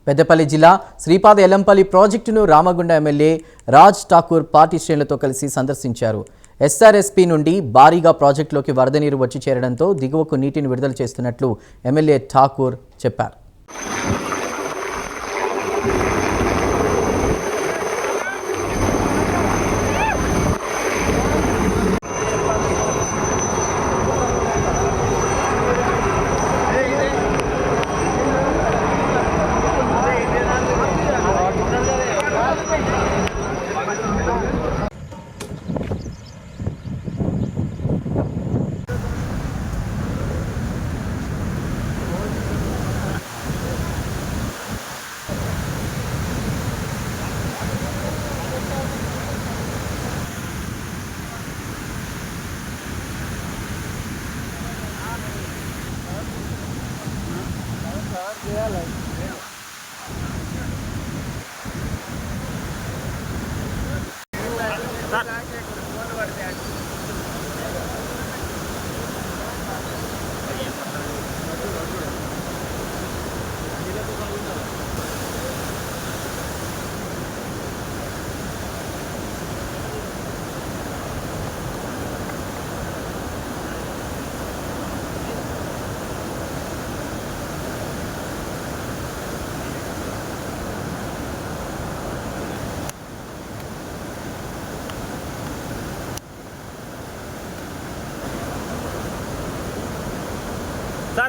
పెద్దపల్లి జిల్లా శ్రీపాద ఎల్లంపల్లి ప్రాజెక్టును Ramagunda MLA Raj Thakur party శ్రేణులతో కలిసి సందర్శించారు. ఎస్ఆర్ఎస్పీ నుండి భారీగా ప్రాజెక్టులోకి వరద నీరు వచ్చి చేరడంతో దిగువకు నీటిని విడుదల చేస్తున్నట్లు ఎమ్మెల్యే ఠాకూర్ చెప్పారు.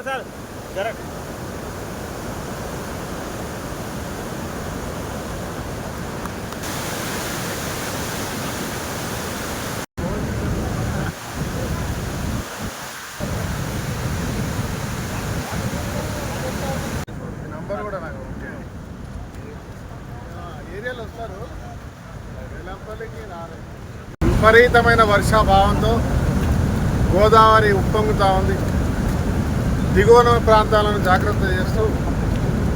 సార్ జరగ నంబర్ కూడా నాకు ఏరియాలో వస్తారు. వెల్లంపల్లికి రాలేదు. విపరీతమైన వర్షాభావంతో గోదావరి ఉప్పొంగుతూ ఉంది. దిగువన ప్రాంతాలను జాగ్రత్త చేస్తూ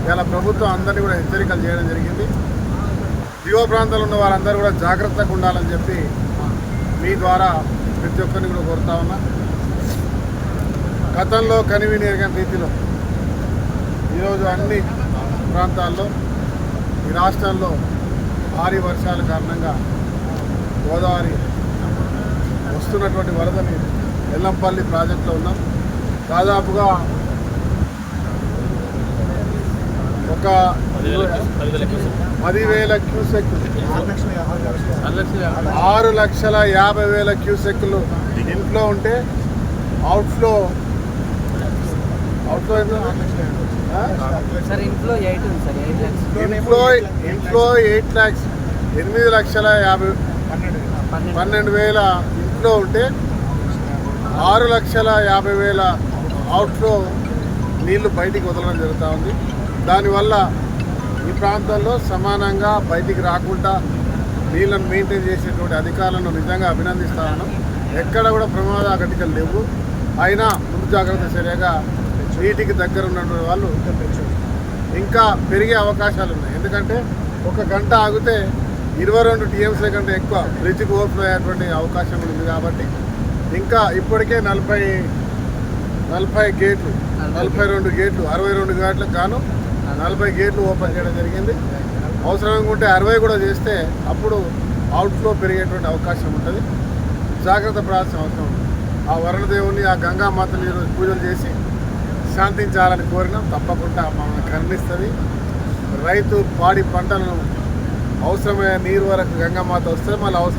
ఇలా ప్రభుత్వం అందరినీ కూడా హెచ్చరికలు చేయడం జరిగింది. దిగువ ప్రాంతాల్లో ఉన్న వారందరూ కూడా జాగ్రత్తగా ఉండాలని చెప్పి మీ ద్వారా ప్రతి ఒక్కరిని కూడా కోరుతా ఉన్నా. గతంలో కనివిని ఎరగని రీతిలో ఈరోజు అన్ని ప్రాంతాల్లో ఈ రాష్ట్రంలో భారీ వర్షాల కారణంగా గోదావరి వస్తున్నటువంటి వరదని ఎల్లంపల్లి ప్రాజెక్టులో ఉన్నాం. దాదాపుగా ఒక 10,000 క్యూసెక్లు 6,50,000 క్యూసెక్లు ఇన్ఫ్లో ఉంటే అవుట్ఫ్లో ఇన్ఫ్లో 8 lakhs 8,12,000 ఇన్ఫ్లో ఉంటే 6,50,000 అవుట్ఫ్లో నీళ్లు బయటికి వదలడం జరుగుతూ ఉంది. దానివల్ల ఈ ప్రాంతాల్లో సమానంగా బయటికి రాకుండా నీళ్ళను మెయింటైన్ చేసేటువంటి అధికారులను నిజంగా అభినందిస్తా ఉన్నాం. ఎక్కడ కూడా ప్రమాద ఘటికలు లేవు. అయినా ముందు జాగ్రత్త చర్యగా నీటికి దగ్గర ఉన్నటువంటి వాళ్ళు ఇంకా పెరిగే అవకాశాలు ఉన్నాయి. ఎందుకంటే ఒక గంట ఆగితే 22 TMC కంటే ఎక్కువ బ్రిడ్జ్కి ఓవర్ఫ్లో అయ్యేటువంటి అవకాశం ఉంది. కాబట్టి ఇంకా ఇప్పటికే 40 గేట్లు 42 గేట్లు 62 గేట్లకు గాను 40 గేట్లు ఓపెన్ చేయడం జరిగింది. అవసరంగా ఉంటే 60 కూడా చేస్తే అప్పుడు అవుట్ఫ్లో పెరిగేటువంటి అవకాశం ఉంటుంది. జాగ్రత్త పడాల్సిన అవసరం ఉంది. ఆ వరుణదేవుని ఆ గంగామాతని ఈరోజు పూజలు చేసి శాంతించాలని కోరినాం. తప్పకుండా మమ్మల్ని కరుణిస్తుంది. రైతు పాడి పంటలను అవసరమైన నీరు వరకు గంగామాత వస్తే మళ్ళీ